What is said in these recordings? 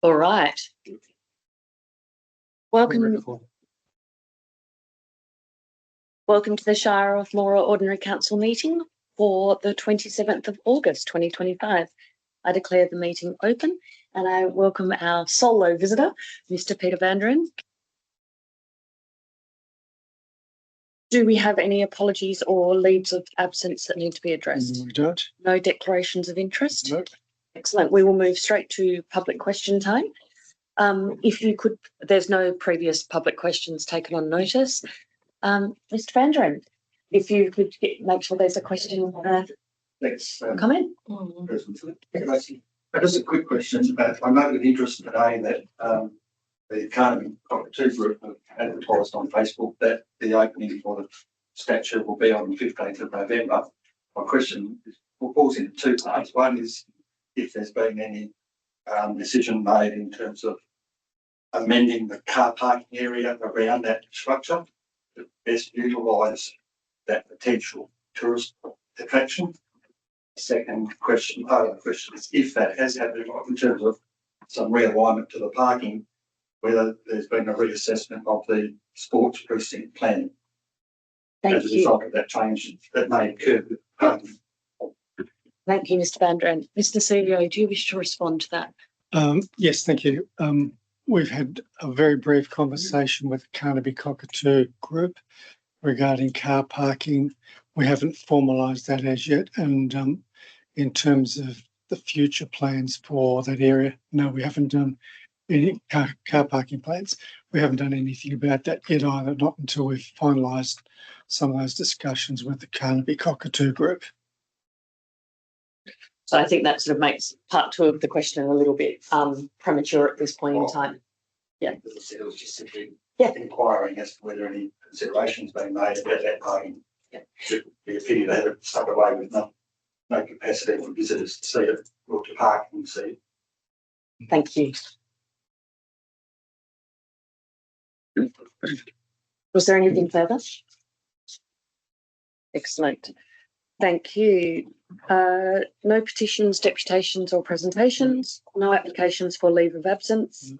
All right. Welcome to the Shire of Moora Ordinary Council meeting for the 27th of August 2025. I declare the meeting open and I welcome our solo visitor, Mr. Peter Vanderen. Do we have any apologies or leaves of absence that need to be addressed? We don't. No declarations of interest? No. Excellent. We will move straight to public question time. If you could, there's no previous public questions taken on notice. Mr. Vanderen, if you could make sure there's a question. Thanks. Come in. Just a quick question about, I know with interest today that the Carnaby Cockatoo Group have advertised on Facebook that the opening for the statue will be on the 15th of November. My question falls into two parts. One is if there's been any decision made in terms of amending the car parking area around that structure to best utilise that potential tourist attraction. Second question, part of the question is if that has happened in terms of some realignment to the parking, whether there's been a reassessment of the sports precinct plan as a result of that change that may occur with parking. Thank you, Mr. Vanderen. Mr. CEO, do you wish to respond to that? Yes, thank you. We've had a very brief conversation with Carnaby Cockatoo Group regarding car parking. We haven't formalised that as yet, and in terms of the future plans for that area, no, we haven't done any car parking plans. We haven't done anything about that yet either, not until we've finalised some of those discussions with the Carnaby Cockatoo Group. So I think that sort of makes part two of the question a little bit premature at this point in time. Yeah. As I said, it was just simply inquiring as to whether any considerations being made about that parking. Yeah. Should be a pity they have stuck away with no capacity for visitors to see it or to park and see it. Thank you. Was there anything further? Excellent. Thank you. No petitions, deputations or presentations, no applications for leave of absence.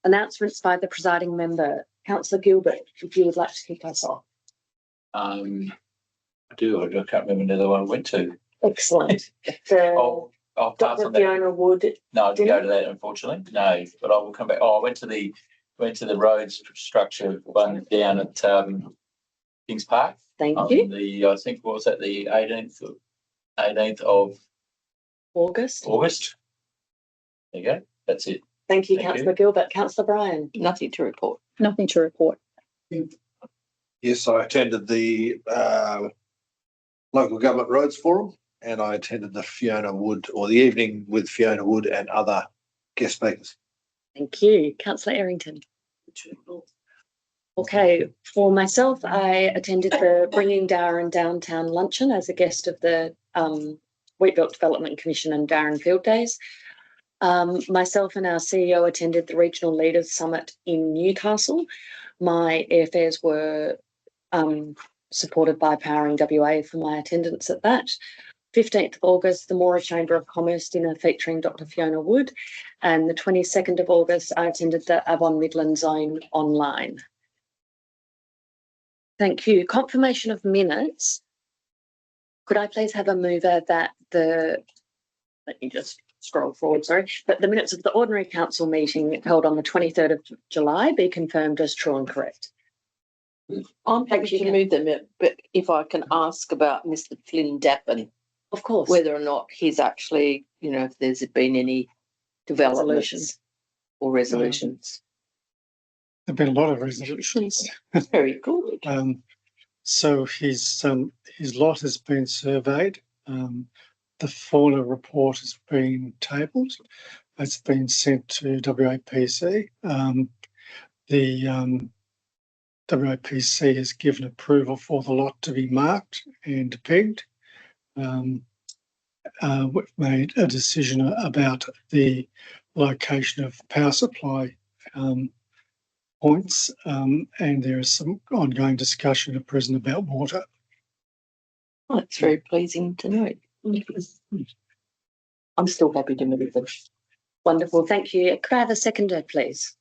Announcements by the presiding member. Councillor Gilbert, if you would like to kick us off. I do. I can't remember the other one I went to. Excellent. I'll pass Dr. on that. Fiona Wood. No, I didn't go to that, unfortunately. No, but I will come back. Oh, I went to the roads structure one down at Kings Park. Thank you. I think what was that, the 18th of August. There you go. That's it. Thank you, Thank Councillor Gilbert. Councillor Bryan. Nothing to report. Nothing to report. Yes, I attended the Local Government Roads Forum and I attended the evening with Fiona Wood and other guest speakers. Thank you. Councillor Errington. Okay, for myself, I attended the Bringing Darren Downtown Luncheon as a guest of the Wheatbelt Development Commission and Darren Field Days. Myself and our CEO attended the Regional Leaders Summit in Newcastle. My airfares were supported by Powering WA for my attendance at that. 15th of August, the Moora Chamber of Commerce dinner featuring Dr. Fiona Wood. And the 22nd of August, I attended the Avon Midland Zone online. Thank you. Confirmation of minutes. Could I please have a mover that let me just scroll forward, sorry, that the minutes of the Ordinary Council meeting held on the 23rd of July be confirmed as true and correct? I'm happy to move them, but if I can ask about Mr. Flynn Dappen. Of course. Whether or not he's actually, if there's been any developments or resolutions. There've been a lot of resolutions. Very good. So his lot has been surveyed. The fauna report has been tabled. It's been sent to WAPC. The WAPC has given approval for the lot to be marked and pegged. We've made a decision about the location of power supply points, and there is some ongoing discussion at present about water. Oh, that's very pleasing to know. I'm still happy to move them. Wonderful, thank you. Could I have a seconder, please?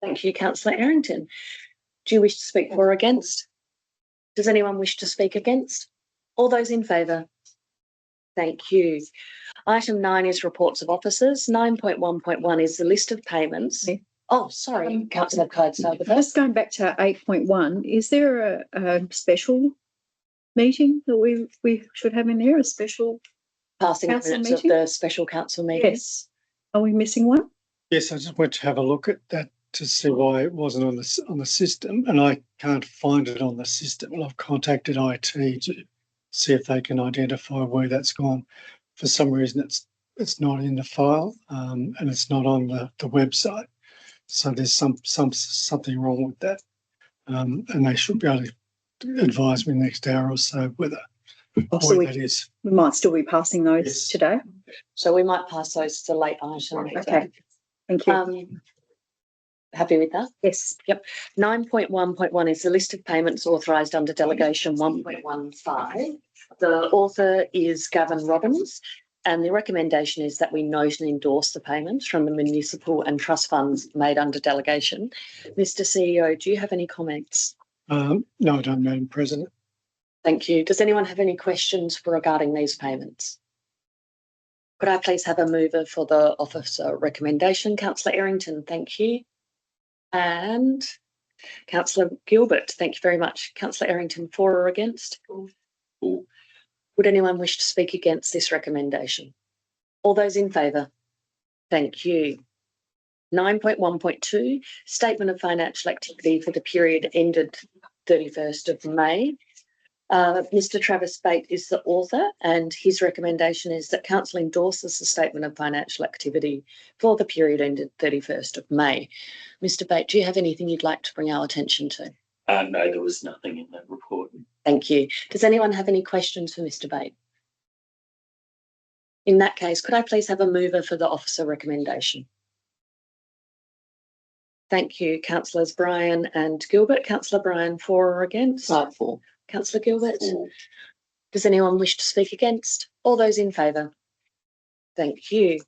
Thank you, councillor Errington. Do you wish to speak for or against? Does anyone wish to speak against? All those in favour? Thank you. Item 9 is reports of officers. 9.1.1 is the list of payments. Oh, sorry, councillor Clydesdale. Just going back to 8.1, is there a special meeting that we should have in there? A special? Passing the council minutes meeting? of the special council meeting. Yes. Are we missing one? Yes, I just went to have a look at that to see why it wasn't on the system, and I can't find it on the system. Well, I've contacted IT to see if they can identify where that's gone. For some reason, it's not in the file, and it's not on the website. So there's something wrong with that, and they should be able to advise me next hour or so whether So where that is. we might still be passing those Yes. today. So we might pass those to late item. Okay, thank you. Happy with that? Yes. 9.1.1 is the list of payments authorised under delegation 1.15. The author is Gavin Robbins, and the recommendation is that we note and endorse the payments from the municipal and trust funds made under delegation. Mr. CEO, do you have any comments? No, I don't, Madam President. Thank you. Does anyone have any questions regarding these payments? Could I please have a mover for the officer recommendation? Councillor Errington, thank you. And Councillor Gilbert, thank you very much. Councillor Errington, for or against? Would anyone wish to speak against this recommendation? All those in favour? Thank you. 9.1.2, Statement of Financial Activity for the period ended 31st of May. Mr. Travis Bate is the author, and his recommendation is that Council endorses the Statement of Financial Activity for the period ended 31st of May. Mr. Bate, do you have anything you'd like to bring our attention to? No, there was nothing in that report. Thank you. Does anyone have any questions for Mr. Bate? In that case, could I please have a mover for the officer recommendation? Thank you, Councillors Bryan and Gilbert. Councillor Bryan, for or against? For. Councillor Gilbert? Does anyone wish to speak against? All those in favour? Thank you.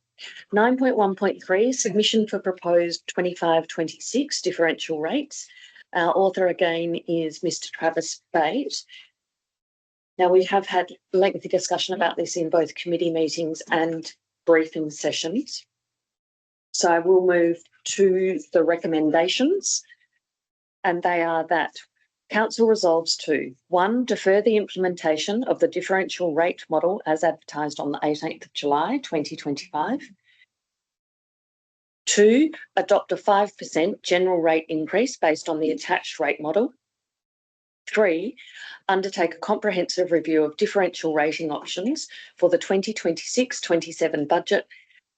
9.1.3, submission for proposed 25-26 differential rates. Our author again is Mr. Travis Bate. Now, we have had lengthy discussion about this in both committee meetings and briefing sessions. So I will move to the recommendations, and they are that Council resolves to 1, defer the implementation of the differential rate model as advertised on the 18th of July 2025. 2, adopt a 5% general rate increase based on the attached rate model. 3, undertake a comprehensive review of differential rating options for the 2026-27 budget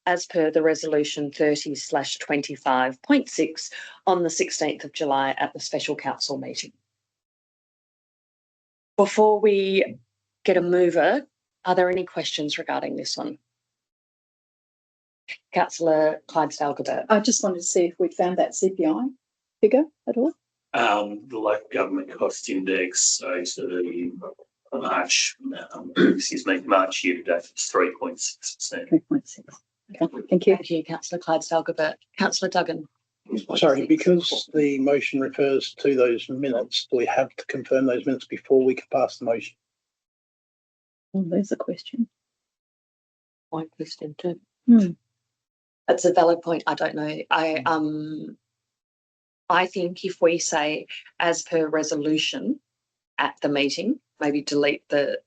as per the resolution 30/25.6 on the 16th of July at the special council meeting. Before we get a mover, are there any questions regarding this one? Councillor Clydesdale-Gilbert. I just wanted to see if we found that CPI figure at all. The local government cost index, so the March, March year to date is 3.6%. 3.6. Okay, thank you. Thank you, Councillor Clydesdale-Gilbert. Councillor Duggan. Sorry, because the motion refers to those minutes, do we have to confirm those minutes before we can pass the motion? Oh, there's a question. My question too. Hmm. That's a valid point. I don't know. I think if we say as per resolution at the meeting, maybe delete the.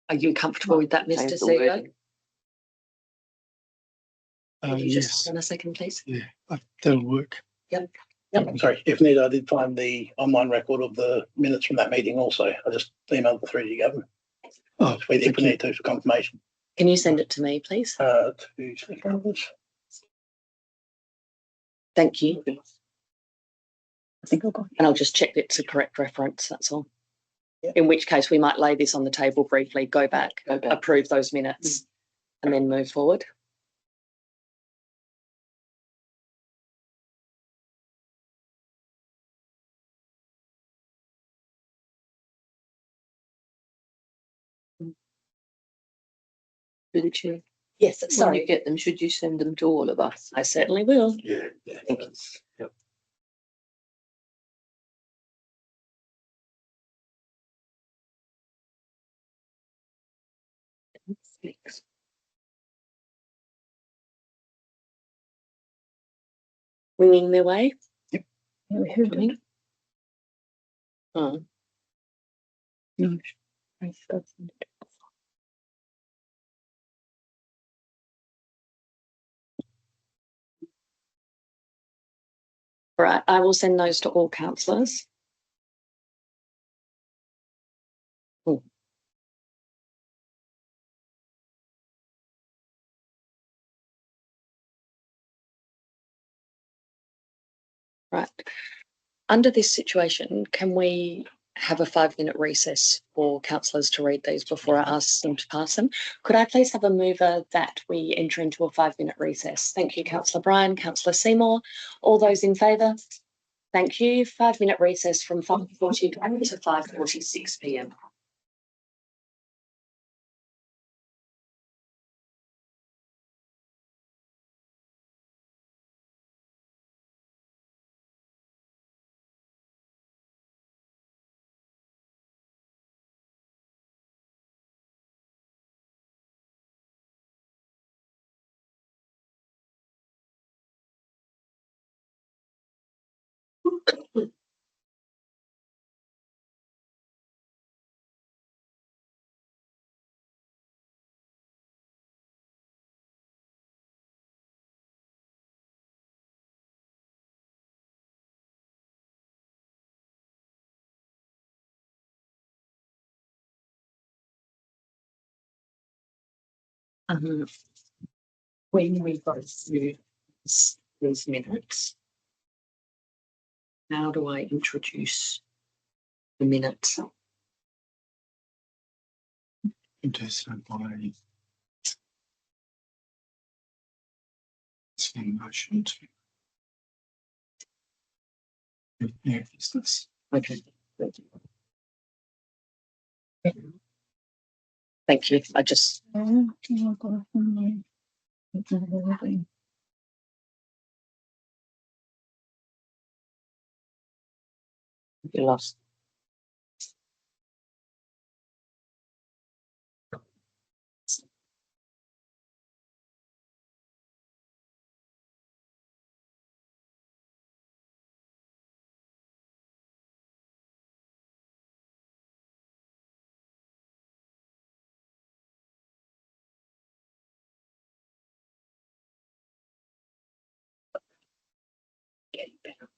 Are you comfortable with that, Mr. CEO? Could you just Yes, hold on a second, please? yeah, that'll work. Yep. Sorry, if needed, I did find the online record of the minutes from that meeting also. I just emailed the 3G government. Oh, If we need to for confirmation. Can you send it to me, please? 2 seconds. Thank you. I think I'll go. And I'll just check it's a correct reference, that's all. Yeah. In which case we might lay this on the table briefly, go back, approve those minutes, and then move forward. Through the chair. Yes, When you sorry, get them, should you send them to all of us? I certainly will. Yeah. Thank you. Yep. Thanks. Winging their way. Yeah, we heard it. Oh, No. Right, I will send those to all councillors. Right. Under this situation, can we have a 5-minute recess for councillors to read these before I ask them to pass them? Could I please have a mover that we enter into a 5-minute recess? Thank you, Councillor Bryan, Councillor Seymour. All those in favour? Thank you. 5-minute recess from 5:40 to 5:46 p.m. When we go through these minutes, how do I introduce the minutes? Do so by same motion to. Yeah, it's this. Okay. Thank you. I just you lost. get better.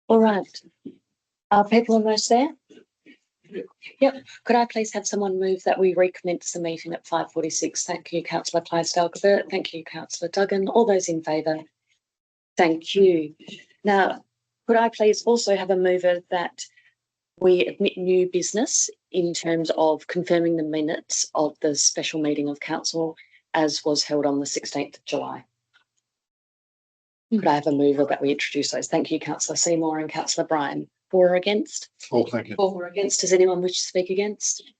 All right. Are people almost there? Could I please have someone move that we recommence the meeting at 5:46? Thank you, Councillor Clydesdale-Gilbert. Thank you, Councillor Duggan. All those in favour? Thank you. Now, could I please also have a mover that we admit new business in terms of confirming the minutes of the special meeting of council as was held on the 16th of July? Could I have a mover that we introduce those? Thank you, Councillor Seymour and Councillor Bryan. For or against? Oh, thank you. For or against? Does anyone wish to speak against?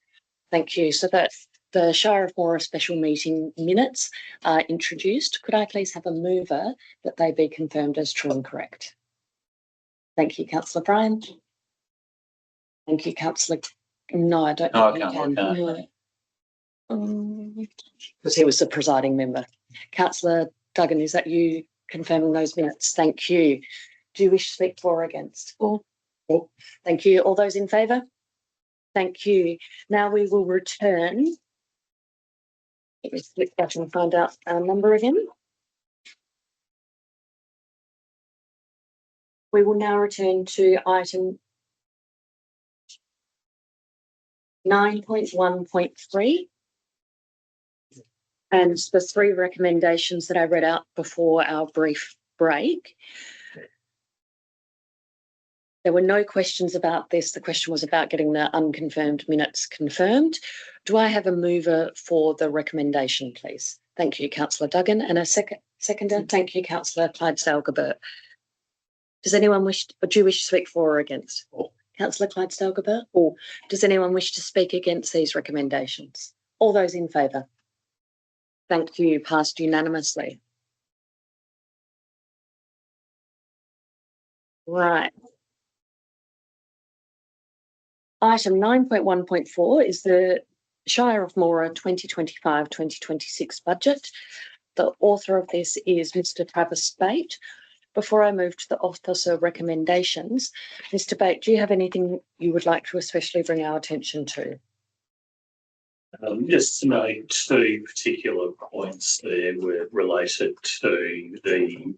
Thank you. So that the Shire of Moora special meeting minutes are introduced. Could I please have a mover that they be confirmed as true and correct? Thank you, Councillor Bryan. Thank you, Councillor. No, I don't. No, I think can't, you because he was the presiding member. Councillor Duggan, is that you confirming those minutes? Thank you. Do you wish to speak for or against? For. Thank you. All those in favour? Thank you. Now we will return. Let me flip back and find out our number again. We will now return to item 9.1.3 and the three recommendations that I read out before our brief break. There were no questions about this. The question was about getting the unconfirmed minutes confirmed. Do I have a mover for the recommendation, please? Thank you, Councillor Duggan. And a seconder? Thank you, Councillor Clydesdale-Gilbert. Does anyone wish, or do you wish to speak for or against? Councillor Clydesdale-Gilbert? Or does anyone wish to speak against these recommendations? All those in favour? Thank you. Passed unanimously. Right. Item 9.1.4 is the Shire of Moora 2025-2026 budget. The author of this is Mr. Travis Bate. Before I move to the officer recommendations, Mr. Bate, do you have anything you would like to especially bring our attention to? Just to note two particular points there were related to the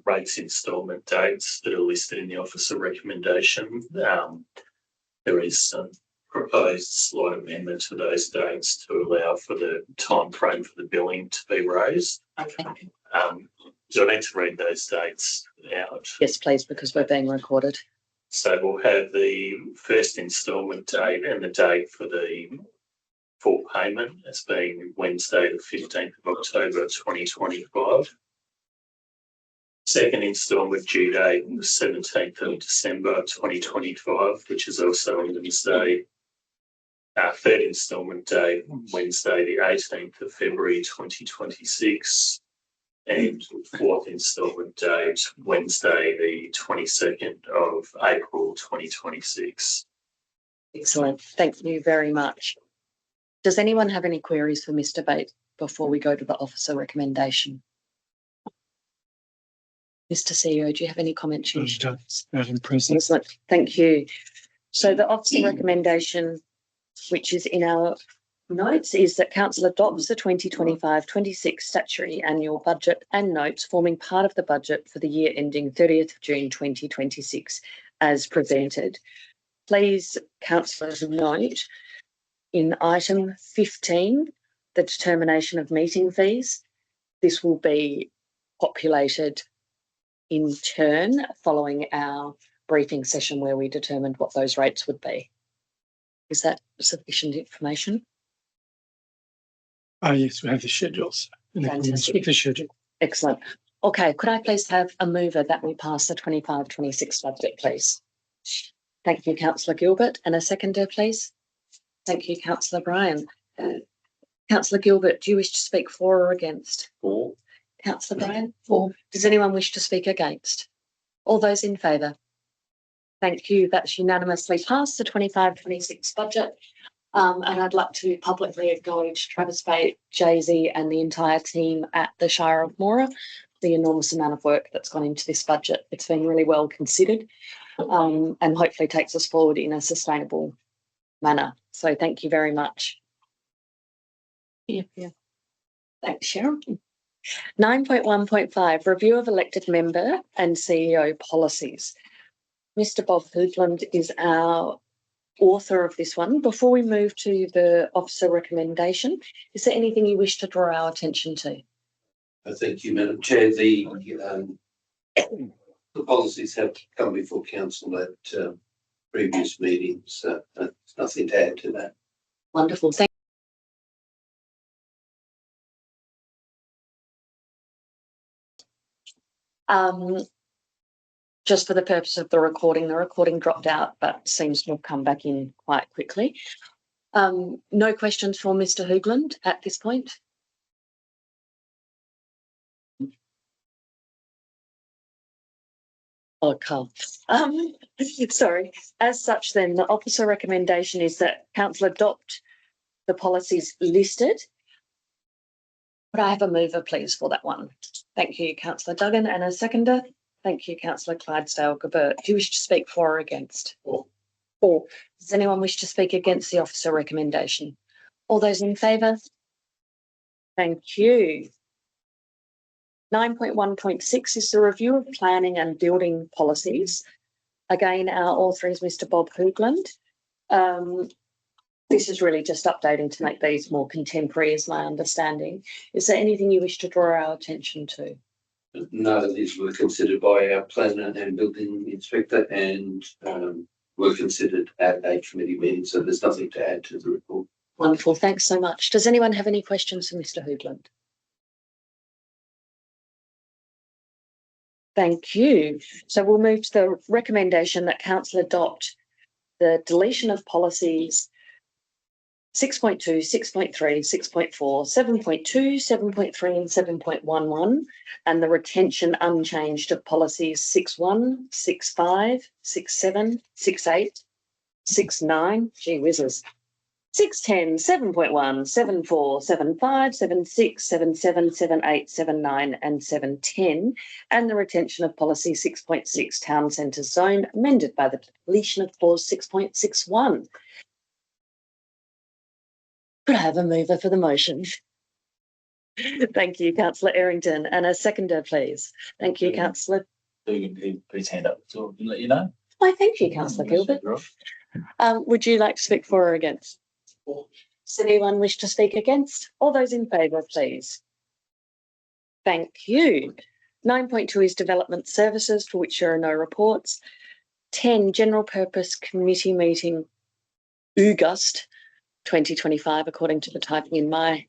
rates instalment dates that are listed in the officer recommendation. There is some proposed slight amendment to those dates to allow for the time frame for the billing to be raised. Okay. So I need to read those dates out. Yes, please, because we're being recorded. So we'll have the first instalment date and the date for the full payment as being Wednesday, the 15th of October, 2025. Second instalment due date, the 17th of December, 2025, which is also on Wednesday. Third instalment date, Wednesday, the 18th of February, 2026. And fourth instalment date, Wednesday, the 22nd of April, 2026. Excellent. Thank you very much. Does anyone have any queries for Mr. Bate before we go to the officer recommendation? Mr. CEO, do you have any comments? Madam President. Excellent. Thank you. So the officer recommendation, which is in our notes, is that Council adopts the 2025-26 statutory annual budget and notes forming part of the budget for the year ending 30th of June 2026 as presented. Please, councillors, note in item 15, the determination of meeting fees. This will be populated in turn following our briefing session where we determined what those rates would be. Is that sufficient information? Yes, we have the schedules. Fantastic. The schedule. Excellent. Okay, could I please have a mover that we pass the 25-26 budget, please? Thank you, Councillor Gilbert. And a seconder, please. Thank you, Councillor Bryan. Councillor Gilbert, do you wish to speak for or against? For. Councillor Bryan? For. Does anyone wish to speak against? All those in favour? Thank you. That's unanimously passed the 25-26 budget. And I'd like to publicly acknowledge Travis Bate, Jay-Z and the entire team at the Shire of Moora, the enormous amount of work that's gone into this budget. It's been really well considered and hopefully takes us forward in a sustainable manner. So thank you very much. Yeah. Thanks, Cheryl. 9.1.5, review of elected member and CEO policies. Mr. Bob Hoodland is our author of this one. Before we move to the officer recommendation, is there anything you wish to draw our attention to? Thank you, Madam Chair. The policies have come before council at previous meetings. There's nothing to add to that. Wonderful. Thank just for the purpose of the recording dropped out, but seems to have come back in quite quickly. No questions for Mr. Hoogland at this point. Oh, Carl. Sorry. As such, then, the officer recommendation is that council adopt the policies listed. Could I have a mover, please, for that one? Thank you, Councillor Duggan, and a seconder. Thank you, Councillor Clydesdale-Gebert. Do you wish to speak for or against? For. Does anyone wish to speak against the officer recommendation? All those in favour? Thank you. 9.1.6 is the review of planning and building policies. Again, our author is Mr. Bob Hoogland. This is really just updating to make these more contemporary, is my understanding. Is there anything you wish to draw our attention to? No, these were considered by our planner and building inspector and were considered at a committee meeting, so there's nothing to add to the report. Wonderful, thanks so much. Does anyone have any questions for Mr. Hoogland? Thank you. So we'll move to the recommendation that council adopt the deletion of policies 6.2, 6.3, 6.4, 7.2, 7.3 and 7.11 and the retention unchanged of policies 6.1, 6.5, 6.7, 6.8, 6.9, gee whizzes, 6.10, 7.1, 7.4, 7.5, 7.6, 7.7, 7.8, 7.9 and 7.10 and the retention of policy 6.6 town centre zone amended by the deletion of clause 6.61. Could I have a mover for the motion? Thank you, Councillor Errington, and a seconder, please. Thank you, Councillor. He put his hand up, so I'll let you know. Why, thank you, Councillor Gilbert. Would you like to speak for or against? Does anyone wish to speak against? All those in favour, please. Thank you. 9.2 is development services, for which there are no reports. 10, general purpose committee meeting, August 2025, according to the typing in my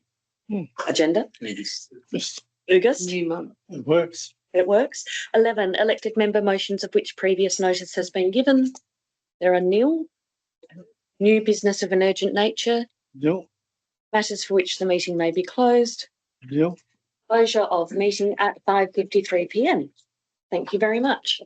agenda. August. It works. It works. 11, elected member motions of which previous notice has been given. There are nil. New business of an urgent nature. Nil. Matters for which the meeting may be closed. Nil. Closure of meeting at 5:53 p.m. Thank you very much.